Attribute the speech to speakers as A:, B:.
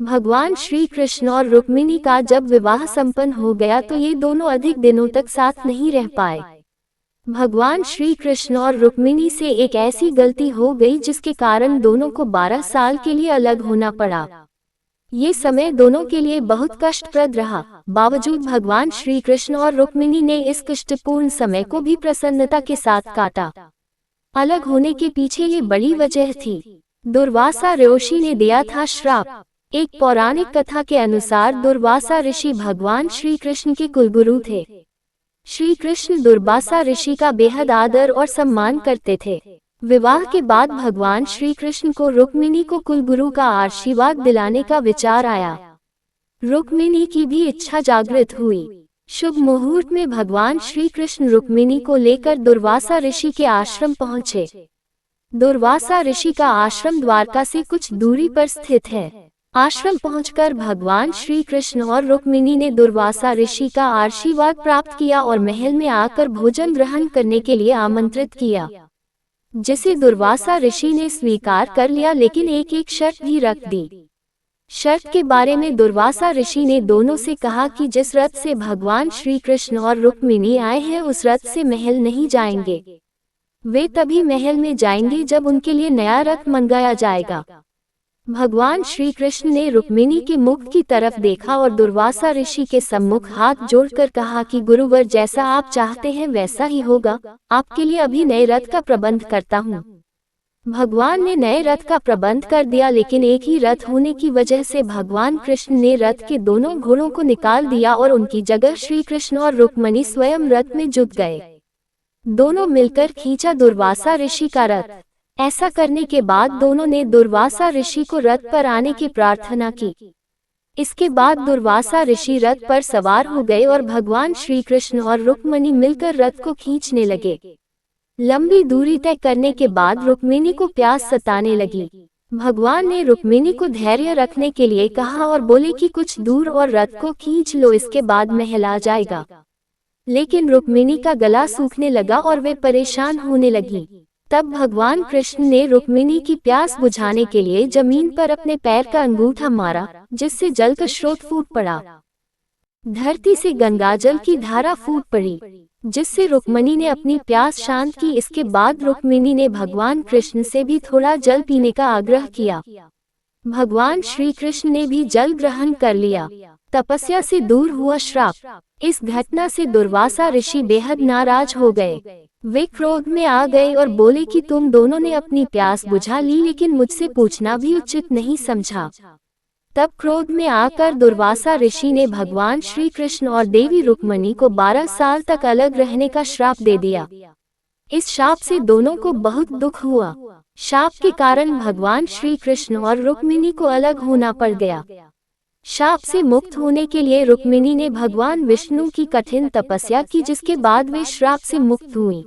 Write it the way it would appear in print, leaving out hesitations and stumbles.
A: भगवान श्री कृष्ण और रुक्मिणी का जब विवाह संपन्न हो गया तो ये दोनों अधिक दिनों तक साथ नहीं रह पाए। भगवान श्री कृष्ण और रुक्मिणी से एक ऐसी गलती हो गई जिसके कारण दोनों को 12 साल के लिए अलग होना पड़ा। ये समय दोनों के लिए बहुत कष्टप्रद रहा। बावजूद भगवान श्री कृष्ण और रुक्मिणी ने इस कष्टपूर्ण समय को भी प्रसन्नता के साथ काटा। अलग होने के पीछे ये बड़ी वजह थी। दुर्वासा ऋषि ने दिया था श्राप। एक पौराणिक कथा के अनुसार दुर्वासा ऋषि भगवान श्री कृष्ण के कुलगुरु थे। श्री कृष्ण दुर्वासा ऋषि का बेहद आदर और सम्मान करते थे। विवाह के बाद भगवान श्री कृष्ण को रुक्मिणी को कुलगुरु का आशीर्वाद दिलाने का विचार आया। रुक्मिणी की भी इच्छा जागृत हुई। शुभ मुहूर्त में भगवान श्री कृष्ण रुक्मिणी को लेकर दुर्वासा ऋषि के आश्रम पहुँचे। दुर्वासा ऋषि का आश्रम द्वारका से कुछ दूरी पर स्थित है। आश्रम पहुंचकर भगवान श्री कृष्ण और रुक्मिणी ने दुर्वासा ऋषि का आशीर्वाद प्राप्त किया और महल में आकर भोजन ग्रहण करने के लिए आमंत्रित किया, जिसे दुर्वासा ऋषि ने स्वीकार कर लिया, लेकिन एक शर्त भी रख दी। शर्त के बारे में दुर्वासा ऋषि ने दोनों से कहा कि जिस रथ से भगवान श्री कृष्ण और रुक्मिणी आए हैं उस रथ से महल नहीं जाएंगे। वे तभी महल में जाएंगे जब उनके लिए नया रथ मंगाया जाएगा। भगवान श्री कृष्ण ने रुक्मिणी के मुख की तरफ देखा और दुर्वासा ऋषि के सम्मुख हाथ जोड़कर कहा कि गुरुवर, जैसा आप चाहते हैं वैसा ही होगा। आपके लिए अभी नए रथ का प्रबंध करता हूँ। भगवान ने नए रथ का प्रबंध कर दिया, लेकिन एक ही रथ होने की वजह से भगवान कृष्ण ने रथ के दोनों घोड़ों को निकाल दिया और उनकी जगह श्री कृष्ण और रुक्मिणी स्वयं रथ में जुट गए। दोनों मिलकर खींचा दुर्वासा ऋषि का रथ। ऐसा करने के बाद दोनों ने दुर्वासा ऋषि को रथ पर आने की प्रार्थना की। इसके बाद दुर्वासा ऋषि रथ पर सवार हो गए और भगवान श्री कृष्ण और रुक्मिणी मिलकर रथ को खींचने लगे। लंबी दूरी तय करने के बाद रुक्मिणी को प्यास सताने लगी। भगवान ने रुक्मिणी को धैर्य रखने के लिए कहा और बोले कि कुछ दूर और रथ को खींच लो, इसके बाद महल आ जाएगा। लेकिन रुक्मिणी का गला सूखने लगा और वे परेशान होने लगी। तब भगवान कृष्ण ने रुक्मिणी की प्यास बुझाने के लिए जमीन पर अपने पैर का अंगूठा मारा, जिससे जल का स्रोत फूट पड़ा। धरती से गंगाजल की धारा फूट पड़ी, जिससे रुक्मिणी ने अपनी प्यास शांत की। इसके बाद रुक्मिणी ने भगवान कृष्ण से भी थोड़ा जल पीने का आग्रह किया। भगवान श्री कृष्ण ने भी जल ग्रहण कर लिया। तपस्या से दूर हुआ श्राप। इस घटना से दुर्वासा ऋषि बेहद नाराज हो गए। वे क्रोध में आ गए और बोले कि तुम दोनों ने अपनी प्यास बुझा ली, लेकिन मुझसे पूछना भी उचित नहीं समझा। तब क्रोध में आकर दुर्वासा ऋषि ने भगवान श्री कृष्ण और देवी रुक्मिणी को 12 साल तक अलग रहने का श्राप दे दिया। इस शाप से दोनों को बहुत दुख हुआ। शाप के कारण भगवान श्री कृष्ण और रुक्मिणी को अलग होना पड़ गया। शाप से मुक्त होने के लिए रुक्मिणी ने भगवान विष्णु की कठिन तपस्या की, जिसके बाद वे श्राप से मुक्त हुई।